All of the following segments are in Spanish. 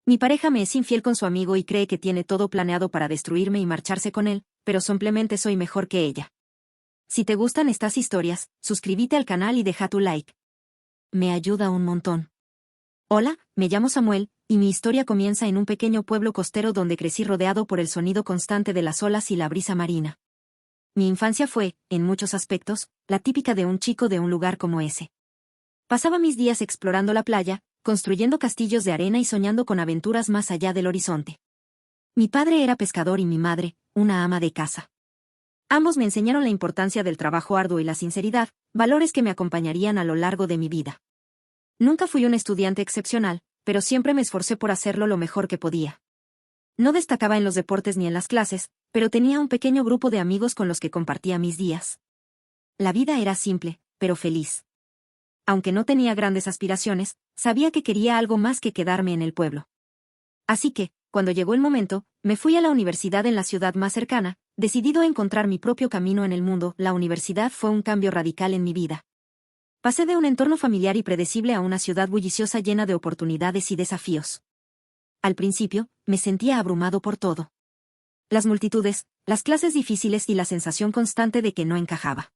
Mi pareja me es infiel con su amigo y cree que tiene todo planeado para destruirme y marcharse con él, pero simplemente soy mejor que ella. Si te gustan estas historias, suscríbete al canal y deja tu like. Me ayuda un montón. Hola, me llamo Samuel, y mi historia comienza en un pequeño pueblo costero donde crecí rodeado por el sonido constante de las olas y la brisa marina. Mi infancia fue, en muchos aspectos, la típica de un chico de un lugar como ese. Pasaba mis días explorando la playa, construyendo castillos de arena y soñando con aventuras más allá del horizonte. Mi padre era pescador y mi madre, una ama de casa. Ambos me enseñaron la importancia del trabajo arduo y la sinceridad, valores que me acompañarían a lo largo de mi vida. Nunca fui un estudiante excepcional, pero siempre me esforcé por hacerlo lo mejor que podía. No destacaba en los deportes ni en las clases, pero tenía un pequeño grupo de amigos con los que compartía mis días. La vida era simple, pero feliz. Aunque no tenía grandes aspiraciones, sabía que quería algo más que quedarme en el pueblo. Así que, cuando llegó el momento, me fui a la universidad en la ciudad más cercana, decidido a encontrar mi propio camino en el mundo. La universidad fue un cambio radical en mi vida. Pasé de un entorno familiar y predecible a una ciudad bulliciosa llena de oportunidades y desafíos. Al principio, me sentía abrumado por todo. Las multitudes, las clases difíciles y la sensación constante de que no encajaba.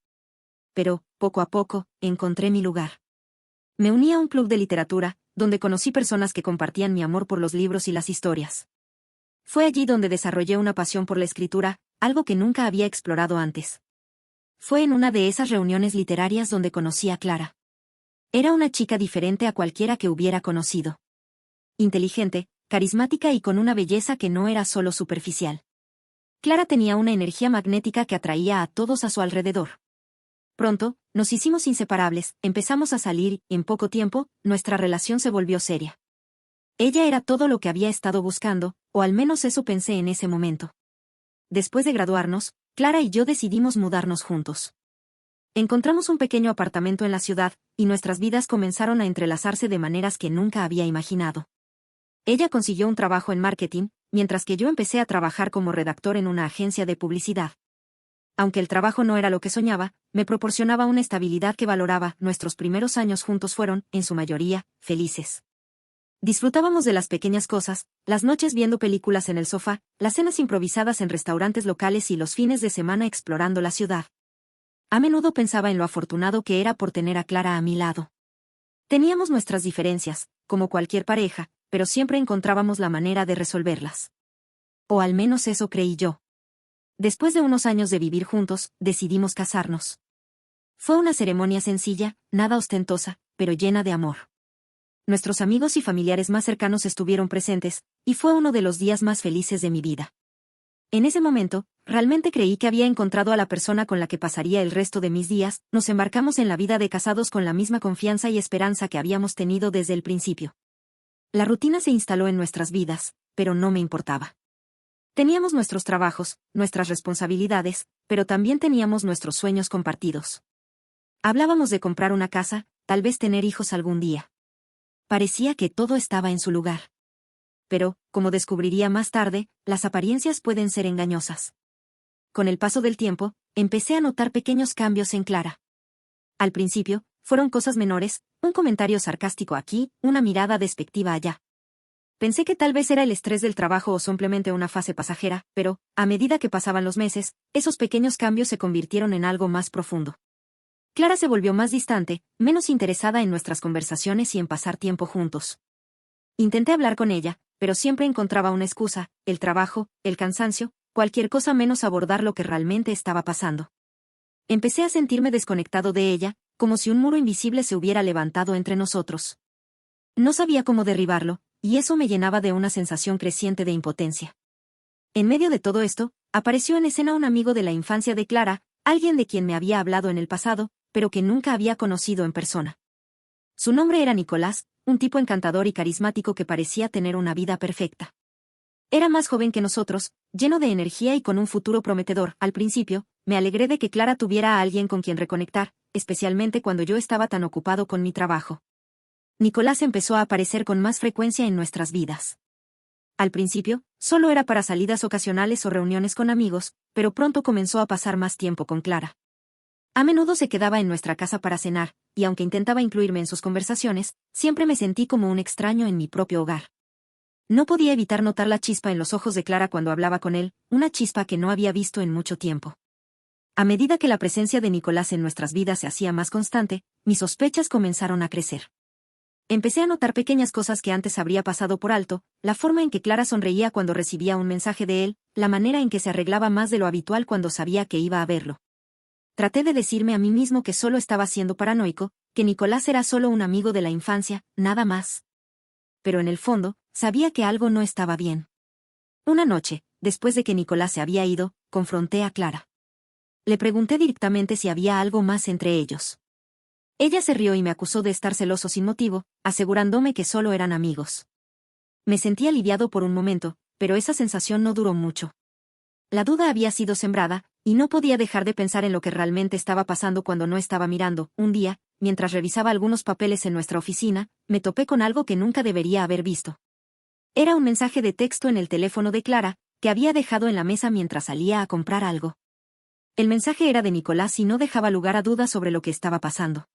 Pero, poco a poco, encontré mi lugar. Me uní a un club de literatura, donde conocí personas que compartían mi amor por los libros y las historias. Fue allí donde desarrollé una pasión por la escritura, algo que nunca había explorado antes. Fue en una de esas reuniones literarias donde conocí a Clara. Era una chica diferente a cualquiera que hubiera conocido. Inteligente, carismática y con una belleza que no era solo superficial. Clara tenía una energía magnética que atraía a todos a su alrededor. Pronto, nos hicimos inseparables, empezamos a salir, y en poco tiempo, nuestra relación se volvió seria. Ella era todo lo que había estado buscando, o al menos eso pensé en ese momento. Después de graduarnos, Clara y yo decidimos mudarnos juntos. Encontramos un pequeño apartamento en la ciudad, y nuestras vidas comenzaron a entrelazarse de maneras que nunca había imaginado. Ella consiguió un trabajo en marketing, mientras que yo empecé a trabajar como redactor en una agencia de publicidad. Aunque el trabajo no era lo que soñaba, me proporcionaba una estabilidad que valoraba. Nuestros primeros años juntos fueron, en su mayoría, felices. Disfrutábamos de las pequeñas cosas, las noches viendo películas en el sofá, las cenas improvisadas en restaurantes locales y los fines de semana explorando la ciudad. A menudo pensaba en lo afortunado que era por tener a Clara a mi lado. Teníamos nuestras diferencias, como cualquier pareja, pero siempre encontrábamos la manera de resolverlas. O al menos eso creí yo. Después de unos años de vivir juntos, decidimos casarnos. Fue una ceremonia sencilla, nada ostentosa, pero llena de amor. Nuestros amigos y familiares más cercanos estuvieron presentes, y fue uno de los días más felices de mi vida. En ese momento, realmente creí que había encontrado a la persona con la que pasaría el resto de mis días. Nos embarcamos en la vida de casados con la misma confianza y esperanza que habíamos tenido desde el principio. La rutina se instaló en nuestras vidas, pero no me importaba. Teníamos nuestros trabajos, nuestras responsabilidades, pero también teníamos nuestros sueños compartidos. Hablábamos de comprar una casa, tal vez tener hijos algún día. Parecía que todo estaba en su lugar. Pero, como descubriría más tarde, las apariencias pueden ser engañosas. Con el paso del tiempo, empecé a notar pequeños cambios en Clara. Al principio, fueron cosas menores, un comentario sarcástico aquí, una mirada despectiva allá. Pensé que tal vez era el estrés del trabajo o simplemente una fase pasajera, pero, a medida que pasaban los meses, esos pequeños cambios se convirtieron en algo más profundo. Clara se volvió más distante, menos interesada en nuestras conversaciones y en pasar tiempo juntos. Intenté hablar con ella, pero siempre encontraba una excusa, el trabajo, el cansancio, cualquier cosa menos abordar lo que realmente estaba pasando. Empecé a sentirme desconectado de ella, como si un muro invisible se hubiera levantado entre nosotros. No sabía cómo derribarlo, y eso me llenaba de una sensación creciente de impotencia. En medio de todo esto, apareció en escena un amigo de la infancia de Clara, alguien de quien me había hablado en el pasado, pero que nunca había conocido en persona. Su nombre era Nicolás, un tipo encantador y carismático que parecía tener una vida perfecta. Era más joven que nosotros, lleno de energía y con un futuro prometedor. Al principio, me alegré de que Clara tuviera a alguien con quien reconectar, especialmente cuando yo estaba tan ocupado con mi trabajo. Nicolás empezó a aparecer con más frecuencia en nuestras vidas. Al principio, solo era para salidas ocasionales o reuniones con amigos, pero pronto comenzó a pasar más tiempo con Clara. A menudo se quedaba en nuestra casa para cenar, y aunque intentaba incluirme en sus conversaciones, siempre me sentí como un extraño en mi propio hogar. No podía evitar notar la chispa en los ojos de Clara cuando hablaba con él, una chispa que no había visto en mucho tiempo. A medida que la presencia de Nicolás en nuestras vidas se hacía más constante, mis sospechas comenzaron a crecer. Empecé a notar pequeñas cosas que antes habría pasado por alto, la forma en que Clara sonreía cuando recibía un mensaje de él, la manera en que se arreglaba más de lo habitual cuando sabía que iba a verlo. Traté de decirme a mí mismo que solo estaba siendo paranoico, que Nicolás era solo un amigo de la infancia, nada más. Pero en el fondo, sabía que algo no estaba bien. Una noche, después de que Nicolás se había ido, confronté a Clara. Le pregunté directamente si había algo más entre ellos. Ella se rió y me acusó de estar celoso sin motivo, asegurándome que solo eran amigos. Me sentí aliviado por un momento, pero esa sensación no duró mucho. La duda había sido sembrada, y no podía dejar de pensar en lo que realmente estaba pasando cuando no estaba mirando. Un día, mientras revisaba algunos papeles en nuestra oficina, me topé con algo que nunca debería haber visto. Era un mensaje de texto en el teléfono de Clara, que había dejado en la mesa mientras salía a comprar algo. El mensaje era de Nicolás y no dejaba lugar a dudas sobre lo que estaba pasando.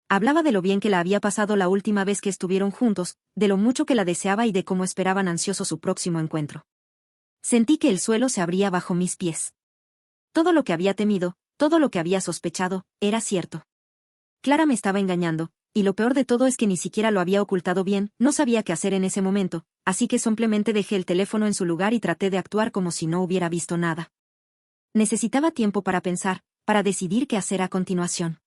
Hablaba de lo bien que la había pasado la última vez que estuvieron juntos, de lo mucho que la deseaba y de cómo esperaban ansioso su próximo encuentro. Sentí que el suelo se abría bajo mis pies. Todo lo que había temido, todo lo que había sospechado, era cierto. Clara me estaba engañando, y lo peor de todo es que ni siquiera lo había ocultado bien, no sabía qué hacer en ese momento, así que simplemente dejé el teléfono en su lugar y traté de actuar como si no hubiera visto nada. Necesitaba tiempo para pensar, para decidir qué hacer a continuación.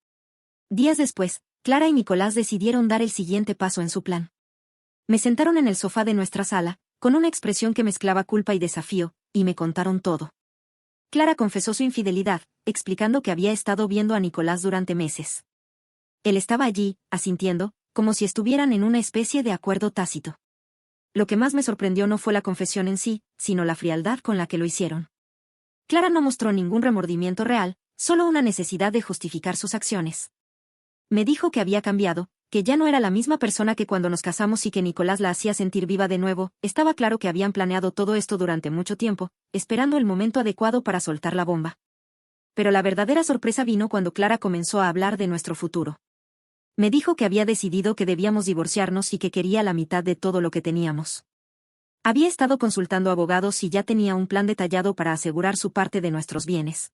Días después, Clara y Nicolás decidieron dar el siguiente paso en su plan. Me sentaron en el sofá de nuestra sala, con una expresión que mezclaba culpa y desafío, y me contaron todo. Clara confesó su infidelidad, explicando que había estado viendo a Nicolás durante meses. Él estaba allí, asintiendo, como si estuvieran en una especie de acuerdo tácito. Lo que más me sorprendió no fue la confesión en sí, sino la frialdad con la que lo hicieron. Clara no mostró ningún remordimiento real, solo una necesidad de justificar sus acciones. Me dijo que había cambiado, que ya no era la misma persona que cuando nos casamos y que Nicolás la hacía sentir viva de nuevo. Estaba claro que habían planeado todo esto durante mucho tiempo, esperando el momento adecuado para soltar la bomba. Pero la verdadera sorpresa vino cuando Clara comenzó a hablar de nuestro futuro. Me dijo que había decidido que debíamos divorciarnos y que quería la mitad de todo lo que teníamos. Había estado consultando abogados y ya tenía un plan detallado para asegurar su parte de nuestros bienes.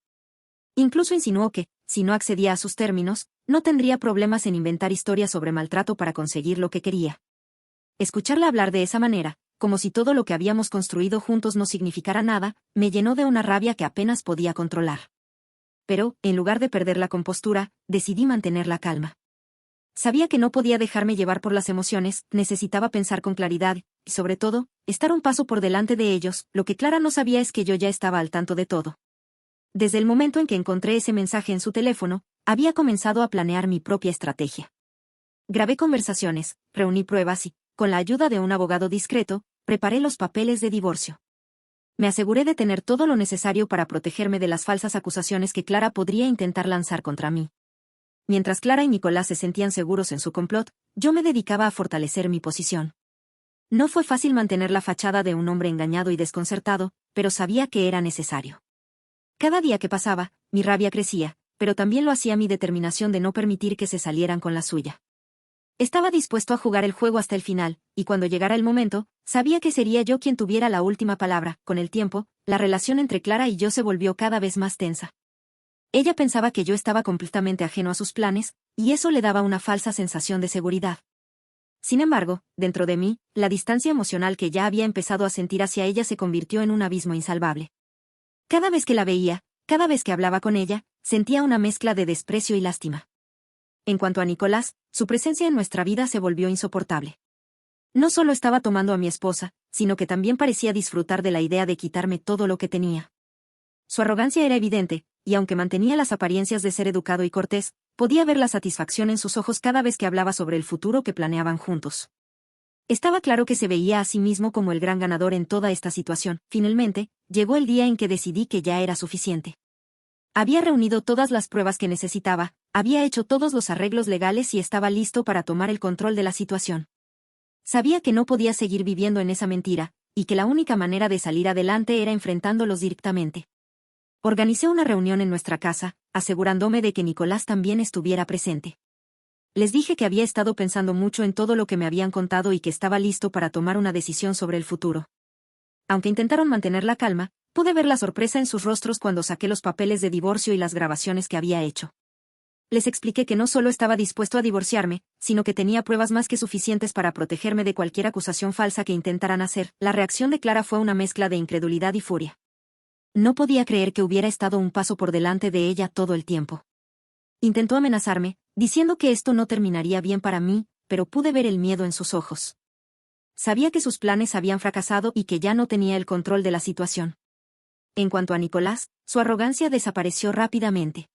Incluso insinuó que, si no accedía a sus términos, no tendría problemas en inventar historias sobre maltrato para conseguir lo que quería. Escucharla hablar de esa manera, como si todo lo que habíamos construido juntos no significara nada, me llenó de una rabia que apenas podía controlar. Pero, en lugar de perder la compostura, decidí mantener la calma. Sabía que no podía dejarme llevar por las emociones, necesitaba pensar con claridad, y sobre todo, estar un paso por delante de ellos. Lo que Clara no sabía es que yo ya estaba al tanto de todo. Desde el momento en que encontré ese mensaje en su teléfono, había comenzado a planear mi propia estrategia. Grabé conversaciones, reuní pruebas y, con la ayuda de un abogado discreto, preparé los papeles de divorcio. Me aseguré de tener todo lo necesario para protegerme de las falsas acusaciones que Clara podría intentar lanzar contra mí. Mientras Clara y Nicolás se sentían seguros en su complot, yo me dedicaba a fortalecer mi posición. No fue fácil mantener la fachada de un hombre engañado y desconcertado, pero sabía que era necesario. Cada día que pasaba, mi rabia crecía, pero también lo hacía mi determinación de no permitir que se salieran con la suya. Estaba dispuesto a jugar el juego hasta el final, y cuando llegara el momento, sabía que sería yo quien tuviera la última palabra. Con el tiempo, la relación entre Clara y yo se volvió cada vez más tensa. Ella pensaba que yo estaba completamente ajeno a sus planes, y eso le daba una falsa sensación de seguridad. Sin embargo, dentro de mí, la distancia emocional que ya había empezado a sentir hacia ella se convirtió en un abismo insalvable. Cada vez que la veía, cada vez que hablaba con ella, sentía una mezcla de desprecio y lástima. En cuanto a Nicolás, su presencia en nuestra vida se volvió insoportable. No solo estaba tomando a mi esposa, sino que también parecía disfrutar de la idea de quitarme todo lo que tenía. Su arrogancia era evidente, y aunque mantenía las apariencias de ser educado y cortés, podía ver la satisfacción en sus ojos cada vez que hablaba sobre el futuro que planeaban juntos. Estaba claro que se veía a sí mismo como el gran ganador en toda esta situación. Finalmente, llegó el día en que decidí que ya era suficiente. Había reunido todas las pruebas que necesitaba, había hecho todos los arreglos legales y estaba listo para tomar el control de la situación. Sabía que no podía seguir viviendo en esa mentira, y que la única manera de salir adelante era enfrentándolos directamente. Organicé una reunión en nuestra casa, asegurándome de que Nicolás también estuviera presente. Les dije que había estado pensando mucho en todo lo que me habían contado y que estaba listo para tomar una decisión sobre el futuro. Aunque intentaron mantener la calma, pude ver la sorpresa en sus rostros cuando saqué los papeles de divorcio y las grabaciones que había hecho. Les expliqué que no solo estaba dispuesto a divorciarme, sino que tenía pruebas más que suficientes para protegerme de cualquier acusación falsa que intentaran hacer. La reacción de Clara fue una mezcla de incredulidad y furia. No podía creer que hubiera estado un paso por delante de ella todo el tiempo. Intentó amenazarme, diciendo que esto no terminaría bien para mí, pero pude ver el miedo en sus ojos. Sabía que sus planes habían fracasado y que ya no tenía el control de la situación. En cuanto a Nicolás, su arrogancia desapareció rápidamente.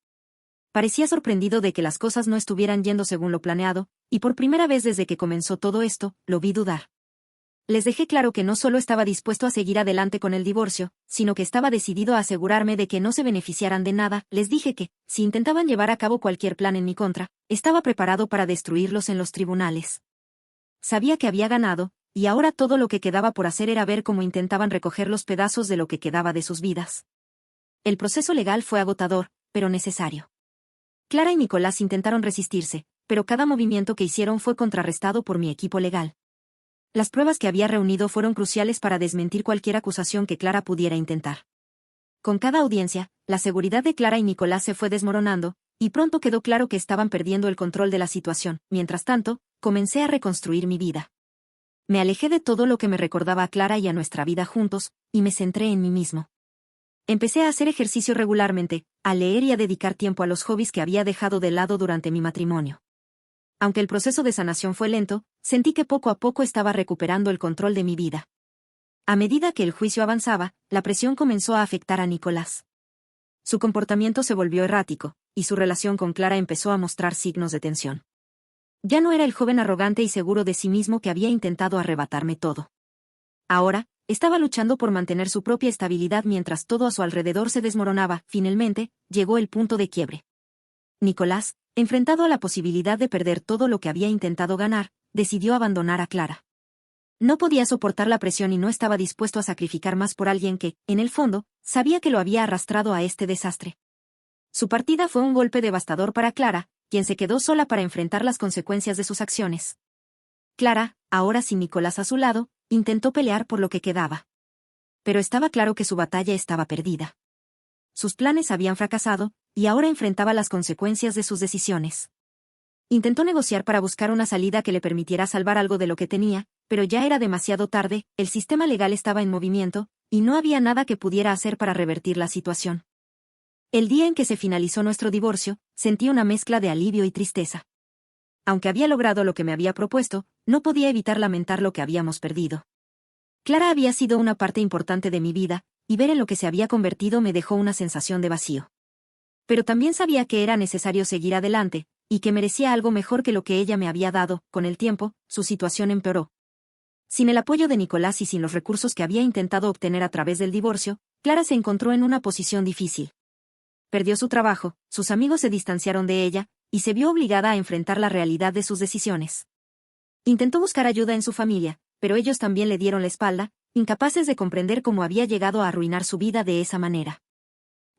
Parecía sorprendido de que las cosas no estuvieran yendo según lo planeado, y por primera vez desde que comenzó todo esto, lo vi dudar. Les dejé claro que no solo estaba dispuesto a seguir adelante con el divorcio, sino que estaba decidido a asegurarme de que no se beneficiaran de nada. Les dije que, si intentaban llevar a cabo cualquier plan en mi contra, estaba preparado para destruirlos en los tribunales. Sabía que había ganado, y ahora todo lo que quedaba por hacer era ver cómo intentaban recoger los pedazos de lo que quedaba de sus vidas. El proceso legal fue agotador, pero necesario. Clara y Nicolás intentaron resistirse, pero cada movimiento que hicieron fue contrarrestado por mi equipo legal. Las pruebas que había reunido fueron cruciales para desmentir cualquier acusación que Clara pudiera intentar. Con cada audiencia, la seguridad de Clara y Nicolás se fue desmoronando, y pronto quedó claro que estaban perdiendo el control de la situación. Mientras tanto, comencé a reconstruir mi vida. Me alejé de todo lo que me recordaba a Clara y a nuestra vida juntos, y me centré en mí mismo. Empecé a hacer ejercicio regularmente, a leer y a dedicar tiempo a los hobbies que había dejado de lado durante mi matrimonio. Aunque el proceso de sanación fue lento, sentí que poco a poco estaba recuperando el control de mi vida. A medida que el juicio avanzaba, la presión comenzó a afectar a Nicolás. Su comportamiento se volvió errático, y su relación con Clara empezó a mostrar signos de tensión. Ya no era el joven arrogante y seguro de sí mismo que había intentado arrebatarme todo. Ahora, estaba luchando por mantener su propia estabilidad mientras todo a su alrededor se desmoronaba. Finalmente, llegó el punto de quiebre. Nicolás, enfrentado a la posibilidad de perder todo lo que había intentado ganar, decidió abandonar a Clara. No podía soportar la presión y no estaba dispuesto a sacrificar más por alguien que, en el fondo, sabía que lo había arrastrado a este desastre. Su partida fue un golpe devastador para Clara, quien se quedó sola para enfrentar las consecuencias de sus acciones. Clara, ahora sin Nicolás a su lado, intentó pelear por lo que quedaba. Pero estaba claro que su batalla estaba perdida. Sus planes habían fracasado, y ahora enfrentaba las consecuencias de sus decisiones. Intentó negociar para buscar una salida que le permitiera salvar algo de lo que tenía, pero ya era demasiado tarde, el sistema legal estaba en movimiento, y no había nada que pudiera hacer para revertir la situación. El día en que se finalizó nuestro divorcio, sentí una mezcla de alivio y tristeza. Aunque había logrado lo que me había propuesto, no podía evitar lamentar lo que habíamos perdido. Clara había sido una parte importante de mi vida, y ver en lo que se había convertido me dejó una sensación de vacío. Pero también sabía que era necesario seguir adelante, y que merecía algo mejor que lo que ella me había dado. Con el tiempo, su situación empeoró. Sin el apoyo de Nicolás y sin los recursos que había intentado obtener a través del divorcio, Clara se encontró en una posición difícil. Perdió su trabajo, sus amigos se distanciaron de ella, y se vio obligada a enfrentar la realidad de sus decisiones. Intentó buscar ayuda en su familia, pero ellos también le dieron la espalda, incapaces de comprender cómo había llegado a arruinar su vida de esa manera.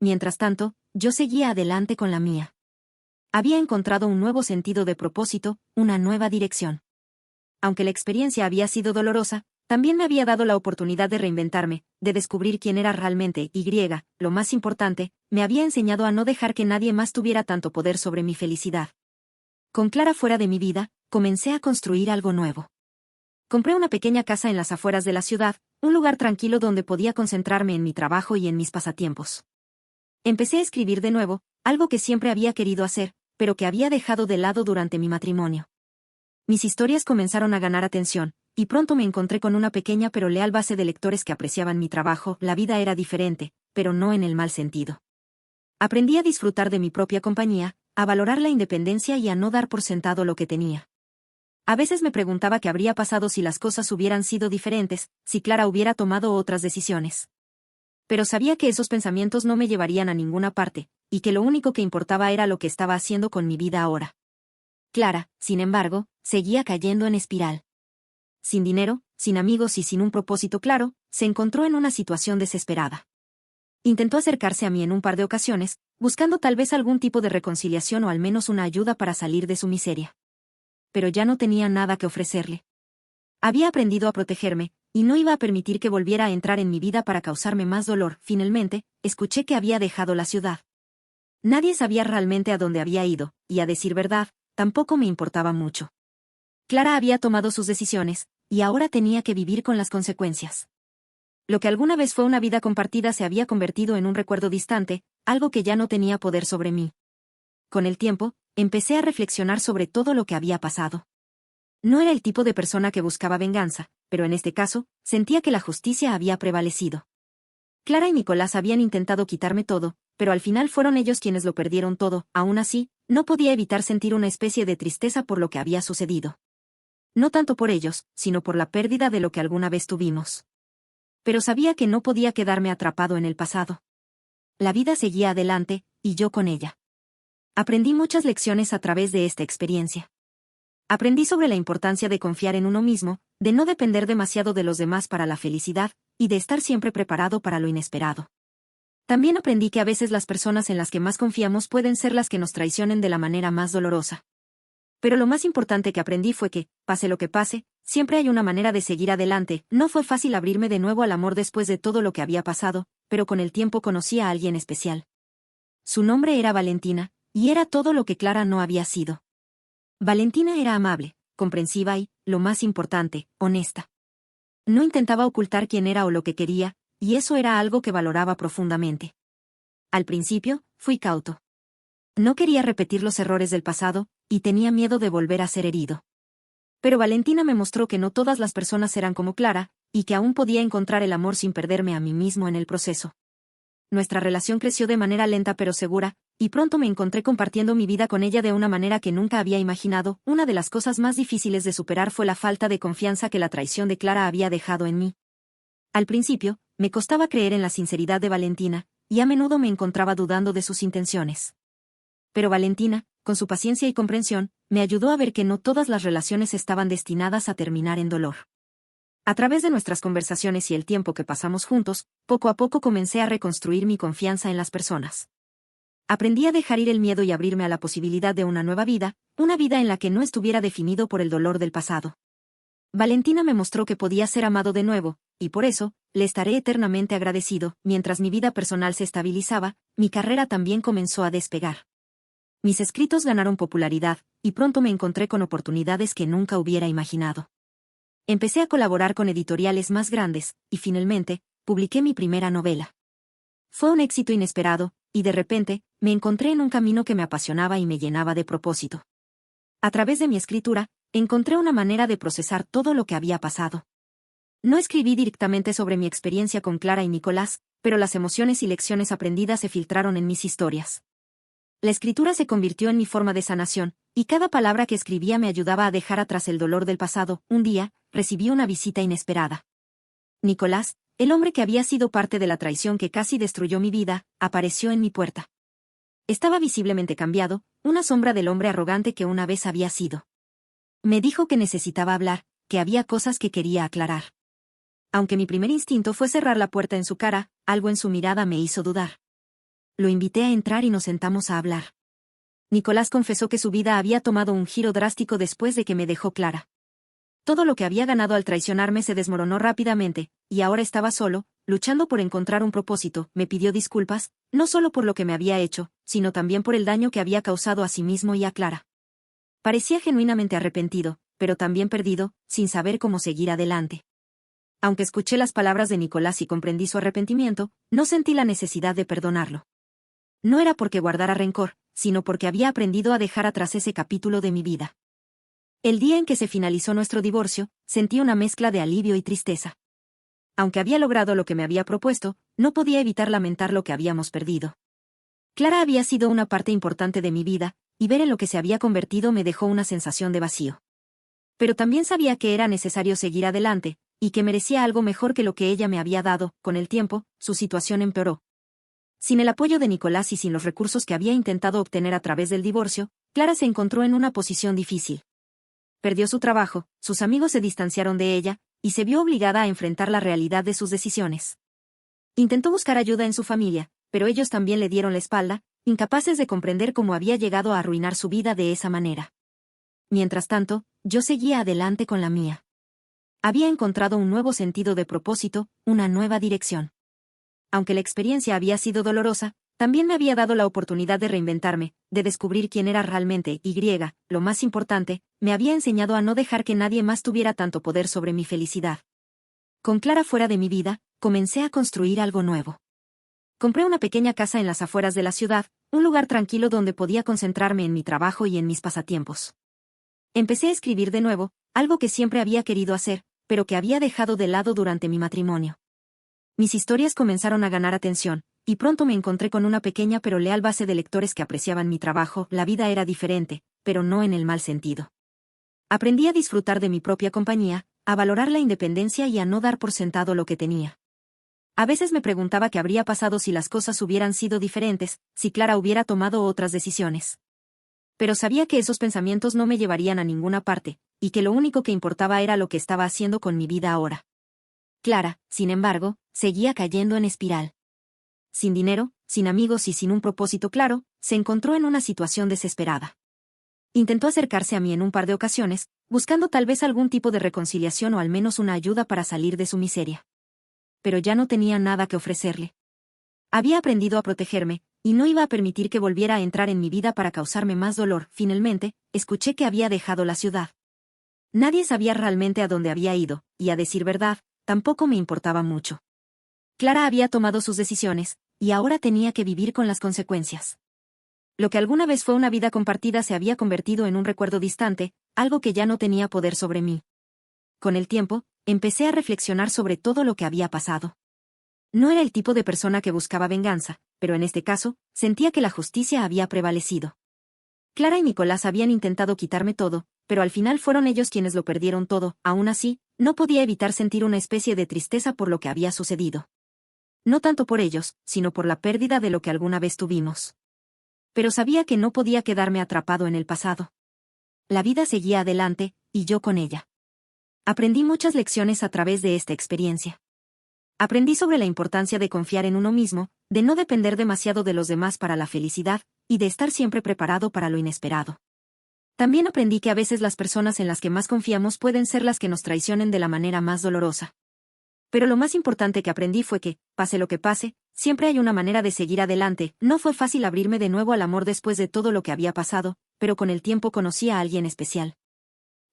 Mientras tanto, yo seguía adelante con la mía. Había encontrado un nuevo sentido de propósito, una nueva dirección. Aunque la experiencia había sido dolorosa, también me había dado la oportunidad de reinventarme, de descubrir quién era realmente, y, lo más importante, me había enseñado a no dejar que nadie más tuviera tanto poder sobre mi felicidad. Con Clara fuera de mi vida, comencé a construir algo nuevo. Compré una pequeña casa en las afueras de la ciudad, un lugar tranquilo donde podía concentrarme en mi trabajo y en mis pasatiempos. Empecé a escribir de nuevo, algo que siempre había querido hacer, pero que había dejado de lado durante mi matrimonio. Mis historias comenzaron a ganar atención, y pronto me encontré con una pequeña pero leal base de lectores que apreciaban mi trabajo. La vida era diferente, pero no en el mal sentido. Aprendí a disfrutar de mi propia compañía, a valorar la independencia y a no dar por sentado lo que tenía. A veces me preguntaba qué habría pasado si las cosas hubieran sido diferentes, si Clara hubiera tomado otras decisiones. Pero sabía que esos pensamientos no me llevarían a ninguna parte, y que lo único que importaba era lo que estaba haciendo con mi vida ahora. Clara, sin embargo, seguía cayendo en espiral. Sin dinero, sin amigos y sin un propósito claro, se encontró en una situación desesperada. Intentó acercarse a mí en un par de ocasiones, buscando tal vez algún tipo de reconciliación o al menos una ayuda para salir de su miseria. pero ya no tenía nada que ofrecerle. Había aprendido a protegerme, y no iba a permitir que volviera a entrar en mi vida para causarme más dolor. Finalmente, escuché que había dejado la ciudad. Nadie sabía realmente a dónde había ido, y a decir verdad, tampoco me importaba mucho. Clara había tomado sus decisiones, y ahora tenía que vivir con las consecuencias. Lo que alguna vez fue una vida compartida se había convertido en un recuerdo distante, algo que ya no tenía poder sobre mí. Con el tiempo, empecé a reflexionar sobre todo lo que había pasado. No era el tipo de persona que buscaba venganza, pero en este caso, sentía que la justicia había prevalecido. Clara y Nicolás habían intentado quitarme todo, pero al final fueron ellos quienes lo perdieron todo. Aún así, no podía evitar sentir una especie de tristeza por lo que había sucedido. No tanto por ellos, sino por la pérdida de lo que alguna vez tuvimos. Pero sabía que no podía quedarme atrapado en el pasado. La vida seguía adelante, y yo con ella. Aprendí muchas lecciones a través de esta experiencia. Aprendí sobre la importancia de confiar en uno mismo, de no depender demasiado de los demás para la felicidad, y de estar siempre preparado para lo inesperado. También aprendí que a veces las personas en las que más confiamos pueden ser las que nos traicionen de la manera más dolorosa. Pero lo más importante que aprendí fue que, pase lo que pase, siempre hay una manera de seguir adelante. No fue fácil abrirme de nuevo al amor después de todo lo que había pasado, pero con el tiempo conocí a alguien especial. Su nombre era Valentina, y era todo lo que Clara no había sido. Valentina era amable, comprensiva y, lo más importante, honesta. No intentaba ocultar quién era o lo que quería, y eso era algo que valoraba profundamente. Al principio, fui cauto. No quería repetir los errores del pasado, y tenía miedo de volver a ser herido. Pero Valentina me mostró que no todas las personas eran como Clara, y que aún podía encontrar el amor sin perderme a mí mismo en el proceso. Nuestra relación creció de manera lenta pero segura, y pronto me encontré compartiendo mi vida con ella de una manera que nunca había imaginado. Una de las cosas más difíciles de superar fue la falta de confianza que la traición de Clara había dejado en mí. Al principio, me costaba creer en la sinceridad de Valentina, y a menudo me encontraba dudando de sus intenciones. Pero Valentina, con su paciencia y comprensión, me ayudó a ver que no todas las relaciones estaban destinadas a terminar en dolor. A través de nuestras conversaciones y el tiempo que pasamos juntos, poco a poco comencé a reconstruir mi confianza en las personas. Aprendí a dejar ir el miedo y abrirme a la posibilidad de una nueva vida, una vida en la que no estuviera definido por el dolor del pasado. Valentina me mostró que podía ser amado de nuevo, y por eso, le estaré eternamente agradecido. Mientras mi vida personal se estabilizaba, mi carrera también comenzó a despegar. Mis escritos ganaron popularidad, y pronto me encontré con oportunidades que nunca hubiera imaginado. Empecé a colaborar con editoriales más grandes, y finalmente, publiqué mi primera novela. Fue un éxito inesperado, y de repente, me encontré en un camino que me apasionaba y me llenaba de propósito. A través de mi escritura, encontré una manera de procesar todo lo que había pasado. No escribí directamente sobre mi experiencia con Clara y Nicolás, pero las emociones y lecciones aprendidas se filtraron en mis historias. La escritura se convirtió en mi forma de sanación, y cada palabra que escribía me ayudaba a dejar atrás el dolor del pasado. Un día, recibí una visita inesperada. Nicolás, el hombre que había sido parte de la traición que casi destruyó mi vida, apareció en mi puerta. Estaba visiblemente cambiado, una sombra del hombre arrogante que una vez había sido. Me dijo que necesitaba hablar, que había cosas que quería aclarar. Aunque mi primer instinto fue cerrar la puerta en su cara, algo en su mirada me hizo dudar. Lo invité a entrar y nos sentamos a hablar. Nicolás confesó que su vida había tomado un giro drástico después de que me dejó Clara. Todo lo que había ganado al traicionarme se desmoronó rápidamente, y ahora estaba solo, luchando por encontrar un propósito. Me pidió disculpas, no solo por lo que me había hecho, sino también por el daño que había causado a sí mismo y a Clara. Parecía genuinamente arrepentido, pero también perdido, sin saber cómo seguir adelante. Aunque escuché las palabras de Nicolás y comprendí su arrepentimiento, no sentí la necesidad de perdonarlo. No era porque guardara rencor, sino porque había aprendido a dejar atrás ese capítulo de mi vida. El día en que se finalizó nuestro divorcio, sentí una mezcla de alivio y tristeza. Aunque había logrado lo que me había propuesto, no podía evitar lamentar lo que habíamos perdido. Clara había sido una parte importante de mi vida, y ver en lo que se había convertido me dejó una sensación de vacío. Pero también sabía que era necesario seguir adelante, y que merecía algo mejor que lo que ella me había dado. Con el tiempo, su situación empeoró. Sin el apoyo de Nicolás y sin los recursos que había intentado obtener a través del divorcio, Clara se encontró en una posición difícil. Perdió su trabajo, sus amigos se distanciaron de ella, y se vio obligada a enfrentar la realidad de sus decisiones. Intentó buscar ayuda en su familia, pero ellos también le dieron la espalda, incapaces de comprender cómo había llegado a arruinar su vida de esa manera. Mientras tanto, yo seguía adelante con la mía. Había encontrado un nuevo sentido de propósito, una nueva dirección. Aunque la experiencia había sido dolorosa, también me había dado la oportunidad de reinventarme, de descubrir quién era realmente, y, lo más importante, me había enseñado a no dejar que nadie más tuviera tanto poder sobre mi felicidad. Con Clara fuera de mi vida, comencé a construir algo nuevo. Compré una pequeña casa en las afueras de la ciudad, un lugar tranquilo donde podía concentrarme en mi trabajo y en mis pasatiempos. Empecé a escribir de nuevo, algo que siempre había querido hacer, pero que había dejado de lado durante mi matrimonio. Mis historias comenzaron a ganar atención, y pronto me encontré con una pequeña pero leal base de lectores que apreciaban mi trabajo. La vida era diferente, pero no en el mal sentido. Aprendí a disfrutar de mi propia compañía, a valorar la independencia y a no dar por sentado lo que tenía. A veces me preguntaba qué habría pasado si las cosas hubieran sido diferentes, si Clara hubiera tomado otras decisiones. Pero sabía que esos pensamientos no me llevarían a ninguna parte, y que lo único que importaba era lo que estaba haciendo con mi vida ahora. Clara, sin embargo, seguía cayendo en espiral. Sin dinero, sin amigos y sin un propósito claro, se encontró en una situación desesperada. Intentó acercarse a mí en un par de ocasiones, buscando tal vez algún tipo de reconciliación o al menos una ayuda para salir de su miseria. Pero ya no tenía nada que ofrecerle. Había aprendido a protegerme, y no iba a permitir que volviera a entrar en mi vida para causarme más dolor. Finalmente, escuché que había dejado la ciudad. Nadie sabía realmente a dónde había ido, y a decir verdad, tampoco me importaba mucho. Clara había tomado sus decisiones, y ahora tenía que vivir con las consecuencias. Lo que alguna vez fue una vida compartida se había convertido en un recuerdo distante, algo que ya no tenía poder sobre mí. Con el tiempo, empecé a reflexionar sobre todo lo que había pasado. No era el tipo de persona que buscaba venganza, pero en este caso, sentía que la justicia había prevalecido. Clara y Nicolás habían intentado quitarme todo, pero al final fueron ellos quienes lo perdieron todo. Aún así, no podía evitar sentir una especie de tristeza por lo que había sucedido. No tanto por ellos, sino por la pérdida de lo que alguna vez tuvimos. Pero sabía que no podía quedarme atrapado en el pasado. La vida seguía adelante, y yo con ella. Aprendí muchas lecciones a través de esta experiencia. Aprendí sobre la importancia de confiar en uno mismo, de no depender demasiado de los demás para la felicidad, y de estar siempre preparado para lo inesperado. También aprendí que a veces las personas en las que más confiamos pueden ser las que nos traicionen de la manera más dolorosa. Pero lo más importante que aprendí fue que, pase lo que pase, siempre hay una manera de seguir adelante. No fue fácil abrirme de nuevo al amor después de todo lo que había pasado, pero con el tiempo conocí a alguien especial.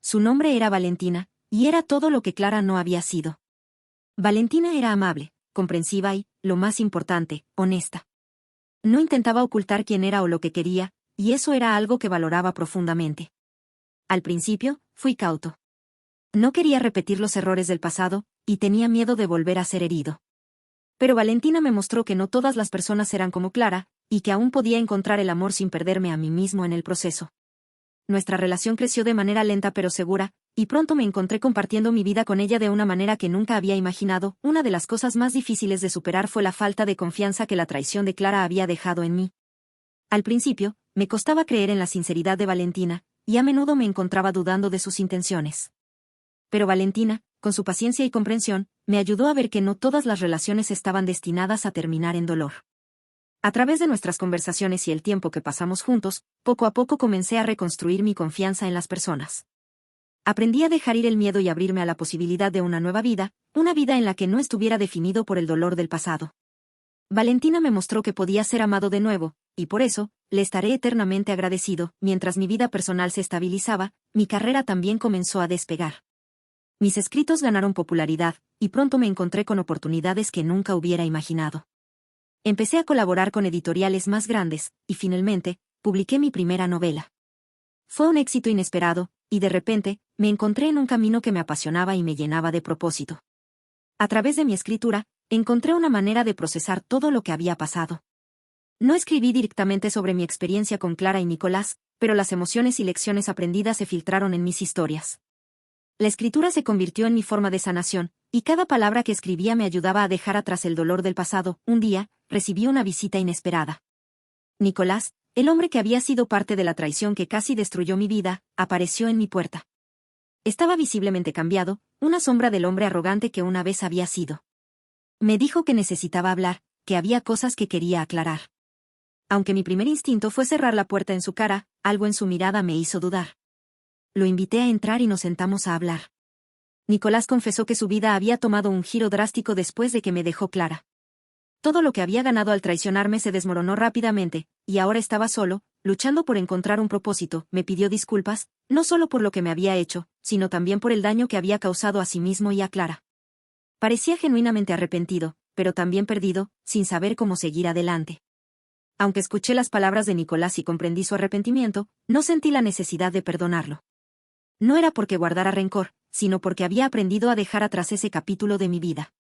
Su nombre era Valentina, y era todo lo que Clara no había sido. Valentina era amable, comprensiva y, lo más importante, honesta. No intentaba ocultar quién era o lo que quería, y eso era algo que valoraba profundamente. Al principio, fui cauto. No quería repetir los errores del pasado, y tenía miedo de volver a ser herido. Pero Valentina me mostró que no todas las personas eran como Clara, y que aún podía encontrar el amor sin perderme a mí mismo en el proceso. Nuestra relación creció de manera lenta pero segura, y pronto me encontré compartiendo mi vida con ella de una manera que nunca había imaginado. Una de las cosas más difíciles de superar fue la falta de confianza que la traición de Clara había dejado en mí. Al principio, me costaba creer en la sinceridad de Valentina, y a menudo me encontraba dudando de sus intenciones. Pero Valentina, con su paciencia y comprensión, me ayudó a ver que no todas las relaciones estaban destinadas a terminar en dolor. A través de nuestras conversaciones y el tiempo que pasamos juntos, poco a poco comencé a reconstruir mi confianza en las personas. Aprendí a dejar ir el miedo y abrirme a la posibilidad de una nueva vida, una vida en la que no estuviera definido por el dolor del pasado. Valentina me mostró que podía ser amado de nuevo, y por eso, le estaré eternamente agradecido. Mientras mi vida personal se estabilizaba, mi carrera también comenzó a despegar. Mis escritos ganaron popularidad, y pronto me encontré con oportunidades que nunca hubiera imaginado. Empecé a colaborar con editoriales más grandes, y finalmente, publiqué mi primera novela. Fue un éxito inesperado, y de repente, me encontré en un camino que me apasionaba y me llenaba de propósito. A través de mi escritura, encontré una manera de procesar todo lo que había pasado. No escribí directamente sobre mi experiencia con Clara y Nicolás, pero las emociones y lecciones aprendidas se filtraron en mis historias. La escritura se convirtió en mi forma de sanación, y cada palabra que escribía me ayudaba a dejar atrás el dolor del pasado. Un día, recibí una visita inesperada. Nicolás, el hombre que había sido parte de la traición que casi destruyó mi vida, apareció en mi puerta. Estaba visiblemente cambiado, una sombra del hombre arrogante que una vez había sido. Me dijo que necesitaba hablar, que había cosas que quería aclarar. Aunque mi primer instinto fue cerrar la puerta en su cara, algo en su mirada me hizo dudar. lo invité a entrar y nos sentamos a hablar. Nicolás confesó que su vida había tomado un giro drástico después de que me dejó Clara. Todo lo que había ganado al traicionarme se desmoronó rápidamente, y ahora estaba solo, luchando por encontrar un propósito. Me pidió disculpas, no solo por lo que me había hecho, sino también por el daño que había causado a sí mismo y a Clara. Parecía genuinamente arrepentido, pero también perdido, sin saber cómo seguir adelante. Aunque escuché las palabras de Nicolás y comprendí su arrepentimiento, no sentí la necesidad de perdonarlo. No era porque guardara rencor, sino porque había aprendido a dejar atrás ese capítulo de mi vida.